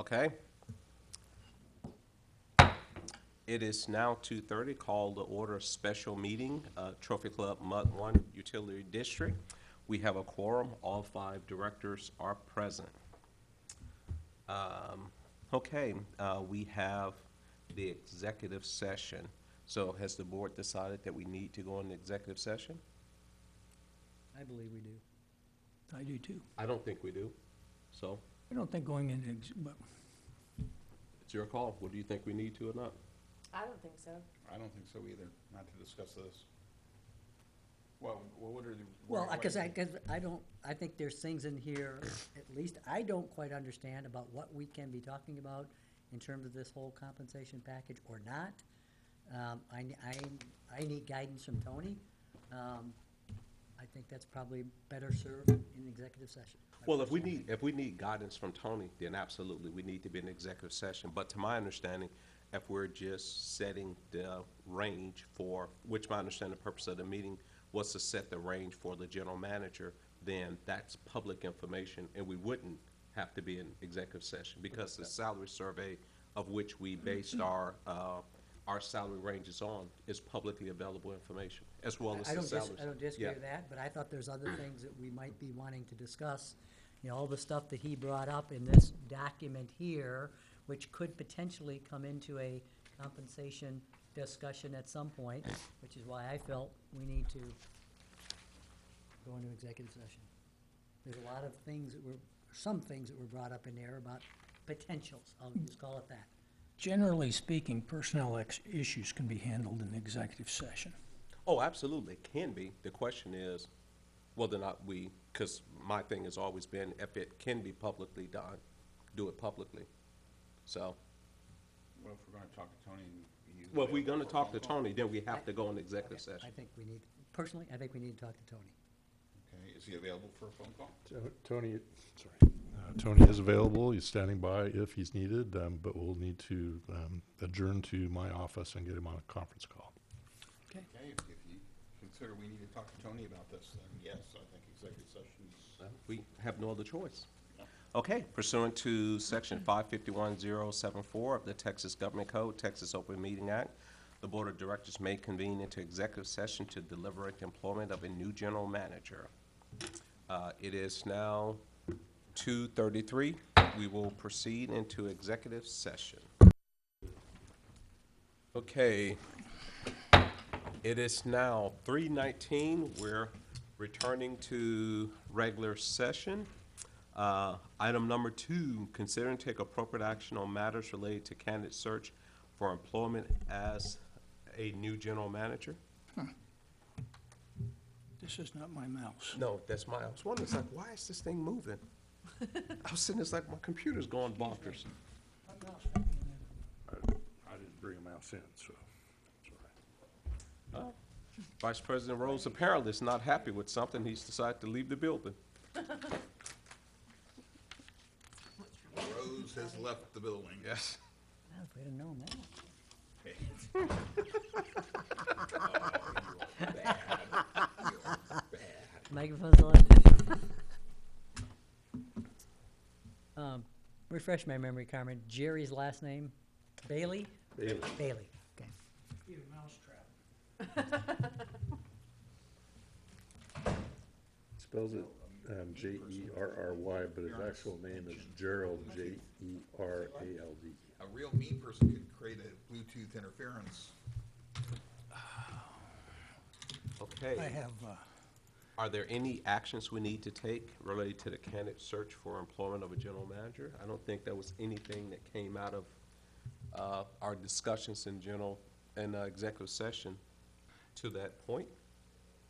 Okay. It is now 2:30. Call the order special meeting, Trophy Club Mud 1 Utility District. We have a quorum. All 5 directors are present. Okay, we have the executive session. So has the board decided that we need to go into executive session? I believe we do. I do too. I don't think we do. So I don't think going in, but it's your call. What do you think we need to or not? I don't think so. I don't think so either, not to discuss this. Well, what are the? Well, what- because I don't, I think there's things in here, at least I don't quite understand about what we can be talking about in terms of this whole compensation package or not. I need guidance from Tony. I think that's probably better served in executive session. Well, if we need guidance from Tony, then absolutely, we need to be in executive session. But to my understanding, if we're just setting the range for, which my understanding, the purpose of the meeting was to set the range for the general manager, then that's public information, and we wouldn't have to be in executive session, because the salary survey of which we based our salary ranges on is publicly available information, as well as I the don't salaries. I don't disagree Yeah. with that, but I thought there's other things that we might be wanting to discuss. You know, all the stuff that he brought up in this document here, which could potentially come into a compensation discussion at some point, which is why I felt we need to go into executive session. There's a lot of things that were, some things that were brought up in there about potentials, I'll just call it that. generally speaking, personnel issues can be handled in executive session. Oh, absolutely, it can be. The question is whether or not we, because my thing has always been, if it can be publicly done, do it publicly. So, Well, if we're gonna talk to Tony, he's. well, if we're gonna available for a talk to phone call. Tony, then we have to go in executive Okay, session. I think we need, personally, I think we need to talk to Tony. Okay, is he available for a phone call? Tony is available. He's standing by if he's needed, but we'll need to adjourn to my office and get him on a conference call. Okay, if you consider we need to talk to Tony about this, then yes, I think executive session. We have no other choice. Yeah. Okay, pursuant to section 551074 of the Texas Government Code, Texas Open Meeting Act, the Board of Directors may convene into executive session to deliberate the employment of a new general manager. It is now 2:33. We will proceed into executive session. Okay. It is now 3:19. We're returning to regular session. Item number 2, consider and take appropriate action on matters related to candidate search for employment as a new general manager. This is not my mouse. No, that's I was wondering, it's like, why is this thing moving? I was sitting, it's like my computer's going bonkers. I didn't bring a mouse in, so that's all right. Vice President Rose apparently is not happy with something. He's decided to leave the building. Rose has left the building. Yes. Well, if we'd have known that. Microphone's on. Refresh my memory, Carmen. Jerry's last name, Bailey? Bailey. Bailey, okay. Be a mousetrap. Spells it Jerry, but his actual name is Gerald, Jerald. A real mean person could create a Bluetooth interference. Okay. I have, Are there any actions we need to take related to the candidate search for employment of a general manager? I don't think there was anything that came out of our discussions in executive session to that point.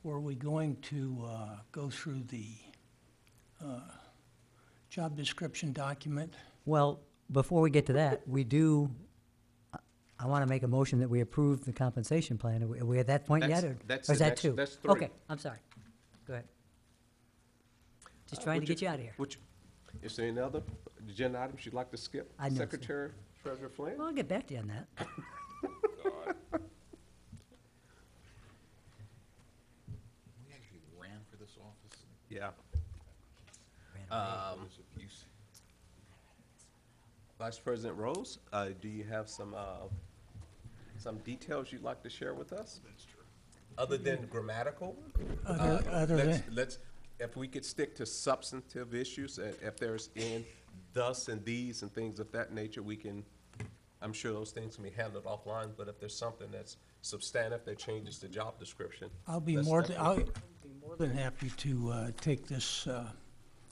were we going to go through the job description document? Well, before we get to that, we do, I want to make a motion that we approve the compensation plan. Are we at that point yet, or That's or is the that next- 2? that's 3. Okay, I'm sorry. Go ahead. Just trying to get you out of here. Is there any other agenda items you'd like to skip? I know, sir. Secretary Treasurer Flynn? Well, I'll get back to you on that. We actually ran for this office. Yeah. What is abuse? Vice President Rose, do you have some details you'd like to share with us? That's true. Other than grammatical? Other than, Let's, if we could stick to substantive issues, if there's in, thus and these and things of that nature, we can, I'm sure those things can be handled offline, but if there's something that's substantive that changes the job description. I'll be let's more, I'll definitely- be more than happy to take this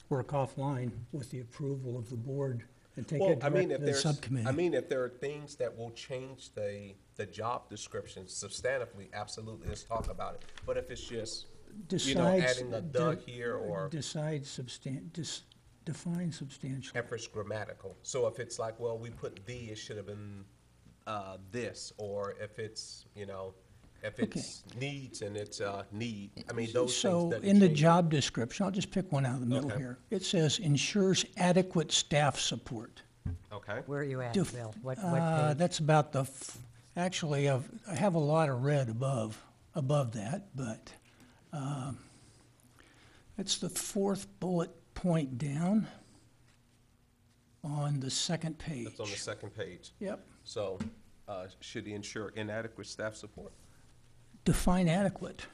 work offline with the approval of the board and take Well, it I mean, direct if to the there's, subcommittee. I mean, if there are things that will change the job description substantively, absolutely, let's talk about it. But if it's just, you know, Decides- adding a "the" here or Decide define substantial. if it's grammatical. So if it's like, well, we put "the," it should have been this, or if it's, you know, if it's needs and it's need. I mean, those things So that in the change. job description, I'll just pick one out of the middle Okay. here. It says ensures adequate staff support. Okay, Where are you at, Def- Bill? What page? That's about the, actually, I have a lot of red above that, but it's the fourth bullet point down on the second page. that's on the second page. Yep. So, should he ensure inadequate staff support? Define adequate.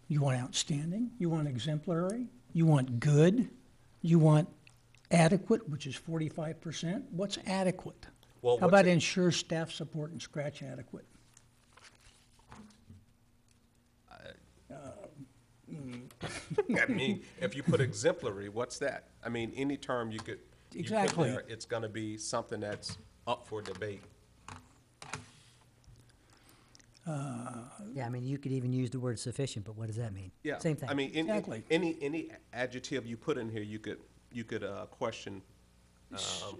You want outstanding, you want exemplary, you want good, you want adequate, which is 45%. What's adequate? Well, How what's about it- ensure staff support and scratch adequate? I mean, if you put exemplary, what's that? I mean, any term you could, you put Exactly. there, it's gonna be something that's up for debate. Yeah, I mean, you could even use the word sufficient, but what does that mean? Yeah. Same thing. I mean, Exactly. any adjective you put in here, you could question. So,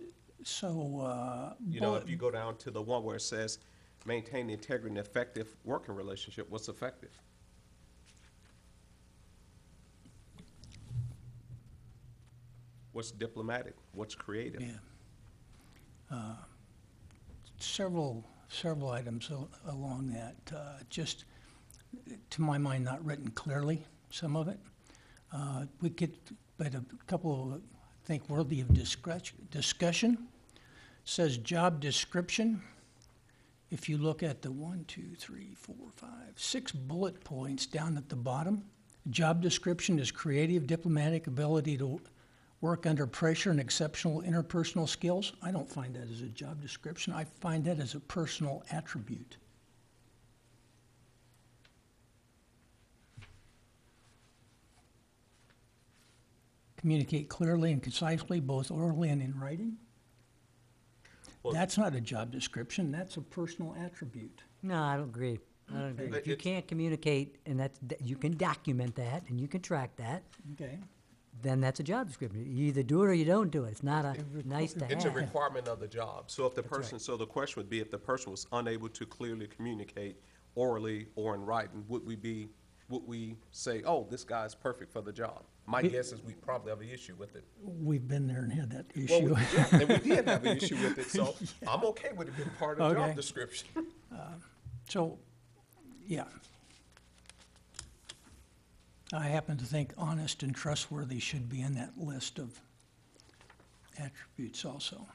You know, if you go down to the one where it says, maintain the integrity and effective working relationship, what's effective? What's diplomatic? What's creative? yeah. Several items along that, just, to my mind, not written clearly, some of it. We could, but a couple of, I think, worthy of discussion. Says job description. If you look at the 6 bullet points down at the bottom, job description is creative, diplomatic ability to work under pressure and exceptional interpersonal skills. I don't find that as a job description. I find that as a personal attribute. Communicate clearly and concisely, both orally and in writing. Well- That's not a job description, that's a personal attribute. No, I don't agree. I don't agree. If you It's- can't communicate, and you can document that, and you can track that, Okay. then that's a job description. You either do it or you don't do it. It's not a nice to It's a have. requirement of the job. So if the person, so the question would be, if the person was unable to clearly communicate orally or in writing, would we say, oh, this guy's perfect for the job? My guess is we probably have an issue with it. We've been there and had that Well, issue. yeah, and we did have an issue with it, so I'm okay with it being part of the Okay. job description. So, yeah. I happen to think honest and trustworthy should be in that list of attributes also.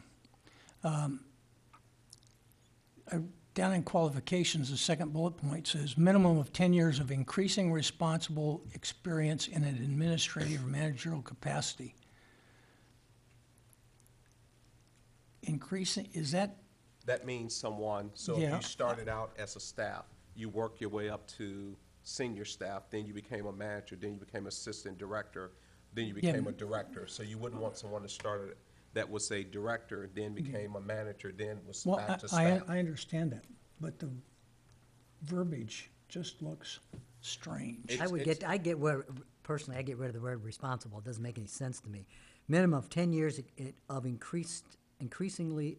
Down in qualifications, the second bullet point says minimum of 10 years of increasing responsible experience in an administrative or managerial capacity. Increasing, is that, That means someone, so if Yeah. you started out as a staff, you work your way up to senior staff, then you became a manager, then you became assistant director, then you became a director. So you wouldn't want someone to start that was a director, then became a manager, then was well, back to I staff. understand that, but the verbiage just looks strange. I get where, personally, I get rid of the word responsible. It doesn't make any sense to me. Minimum of 10 years of increasingly,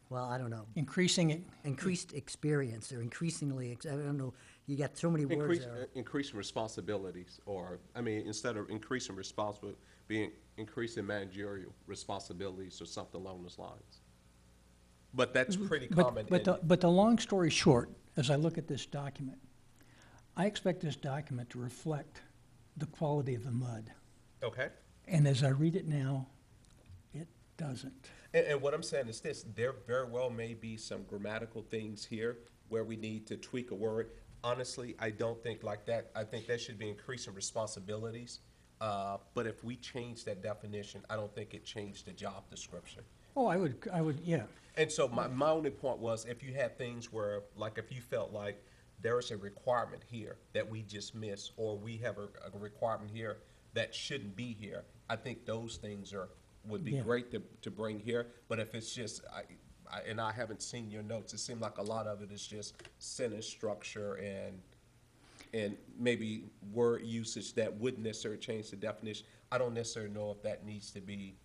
well, I don't know, Increasing it, increased experience or increasingly, I don't know, you got so many words there. Increasing responsibilities, or, I mean, instead of increasing responsibility, being increasing managerial responsibilities or something along those lines. But that's pretty common. but the long story short, as I look at this document, I expect this document to reflect the quality of the mud. Okay, And as I read it now, it doesn't. And what I'm saying is this, there very well may be some grammatical things here where we need to tweak a word. Honestly, I don't think like that. I think that should be increasing responsibilities. But if we change that definition, I don't think it changed the job description. Oh, I would, yeah. And so my only point was, if you had things where, like, if you felt like there is a requirement here that we just missed, or we have a requirement here that shouldn't be here, I think those things would be Yeah. great to bring here. But if it's just, and I haven't seen your notes, it seemed like a lot of it is just sentence structure and maybe word usage that wouldn't necessarily change the definition. I don't necessarily know if that needs to be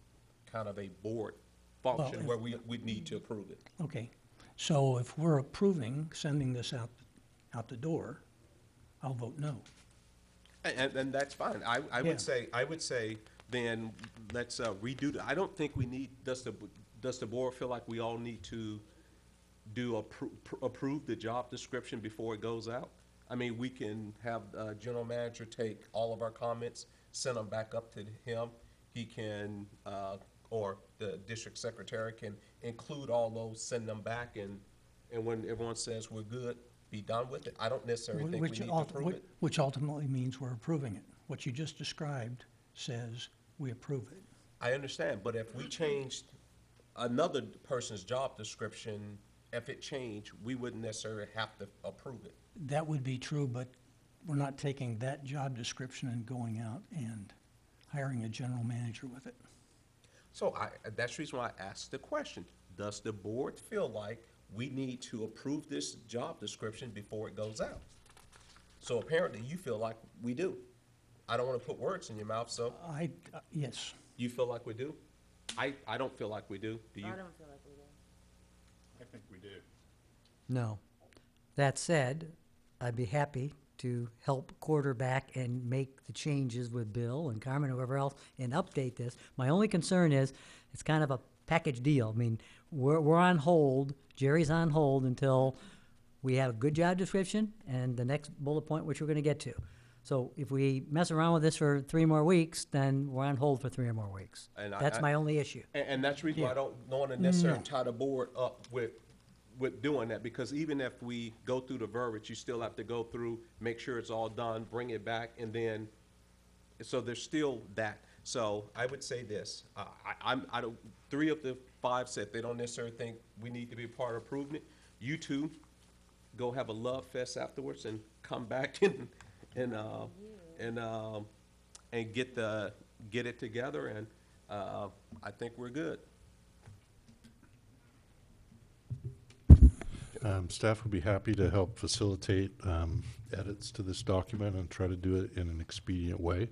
kind of a board function where we need to approve it. Okay, so if we're approving sending this out the door, I'll vote no. And that's fine. I Yeah. would say, then let's redo I don't think we need, does the board feel like we all need to approve the job description before it goes out? I mean, we can have general manager take all of our comments, send them back up to him. He can, or the district secretary can include all those, send them back, and when everyone says we're good, be done with it. I don't necessarily think we need to approve it. Which ultimately means we're approving it. What you just described says we approve it. I understand, but if we changed another person's job description, if it changed, we wouldn't necessarily have to approve it. That would be true, but we're not taking that job description and going out and hiring a general manager with it. So that's the reason why I asked the question. Does the board feel like we need to approve this job description before it goes out? So apparently you feel like we do. I don't want to put words in your mouth, so Yes. you feel like we do? I don't feel like we do. Do you? I don't feel like we do. I think we do. No. That said, I'd be happy to help quarterback and make the changes with Bill and Carmen, whoever else, and update this. My only concern is, it's kind of a package deal. I mean, we're on hold, Jerry's on hold until we have a good job description and the next bullet point, which we're gonna get to. So if we mess around with this for 3 more weeks, then we're on hold for 3 more weeks. And That's my only issue. And that's the reason why I don't want to necessarily tie the board up with doing that, because even if we go through the verbiage, you still have to go through, make sure it's all done, bring it back, and then, so there's still that. So I would say this, I don't, 3 of the 5 said they don't necessarily think we need to be part of approving it. You two, go have a love fest afterwards and come back and get it together, and I think we're good. Staff would be happy to help facilitate edits to this document and try to do it in an expedient way.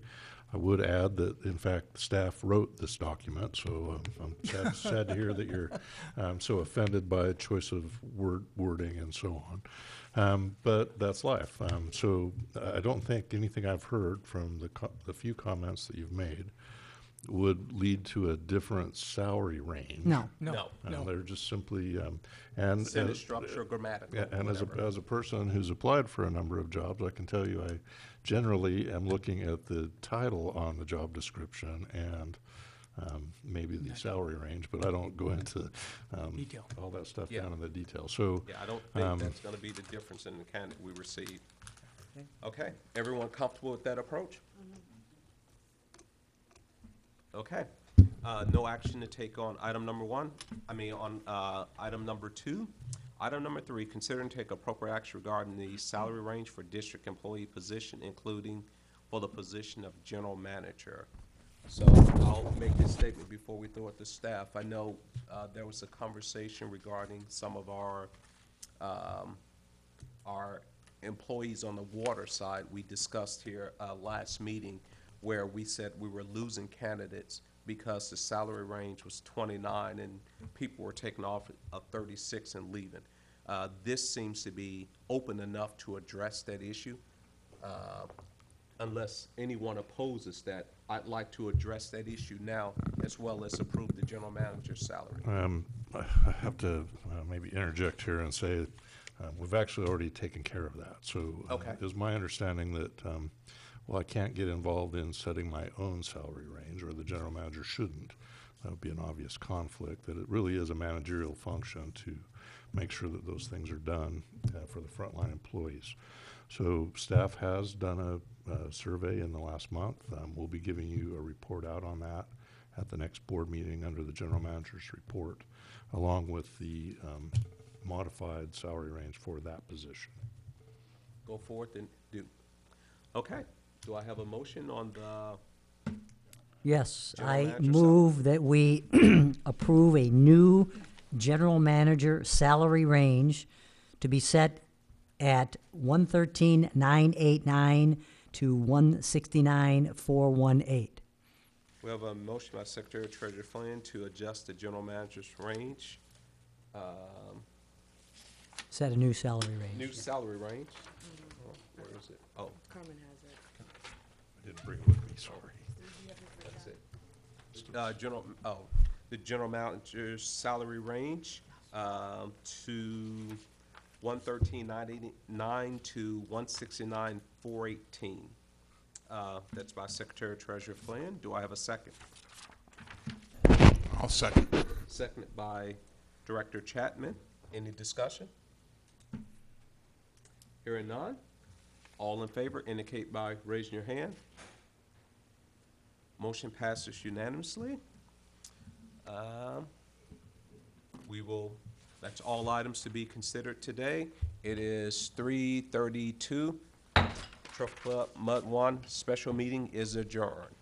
I would add that, in fact, staff wrote this document, so I'm sad to hear that you're so offended by a choice of wording and so on. But that's life. So I don't think anything I've heard from the few comments that you've made would lead to a different salary range. No. They're just simply, and Sentence structure, grammatical, and whatever. as a person who's applied for a number of jobs, I can tell you I generally am looking at the title on the job description and maybe the salary range, but I don't go into Detail. all that stuff Yeah. down in the detail. So Yeah, I don't think that's gonna be the difference in the candidate we receive. Okay, everyone comfortable with that approach? Okay, no action to take on item number 1, item number 2. Item number 3, consider and take appropriate action regarding the salary range for district employee position, including for the position of general manager. So I'll make this statement before we throw it to staff. I know there was a conversation regarding some of our employees on the water side. We discussed here last meeting where we said we were losing candidates because the salary range was 29 and people were taking off of 36 and leaving. This seems to be open enough to address that issue. Unless anyone opposes that, I'd like to address that issue now as well as approve the general manager's salary. I have to maybe interject here and say we've actually already taken care of that. So Okay. it is my understanding that well, I can't get involved in setting my own salary range, or the general manager shouldn't. that would be an obvious conflict, that it really is a managerial function to make sure that those things are done for the frontline employees. So staff has done a survey in the last month. We'll be giving you a report out on that at the next board meeting under the general manager's report, along with the modified salary range for that position. Go forth and do. Okay, do I have a motion on the, Yes, General I manager move that we approve a new general manager salary range to be set at 113,989 to 169,418. we have a motion by Secretary Treasurer Flynn to adjust the general manager's range, Set a new salary range. new salary range. Oh, where is it? Oh, Carmen has it. I didn't bring it with me, sorry. that's it. The general manager's salary range, to 113,989 to 169,418. That's by Secretary Treasurer Flynn. Do I have a second? I'll second. Seconded by Director Chapman. Any discussion? Hearing none. All in favor indicate by raising your hand. Motion passes unanimously. That's all items to be considered today. It is 3:32. Turf Club Mud One special meeting is adjourned.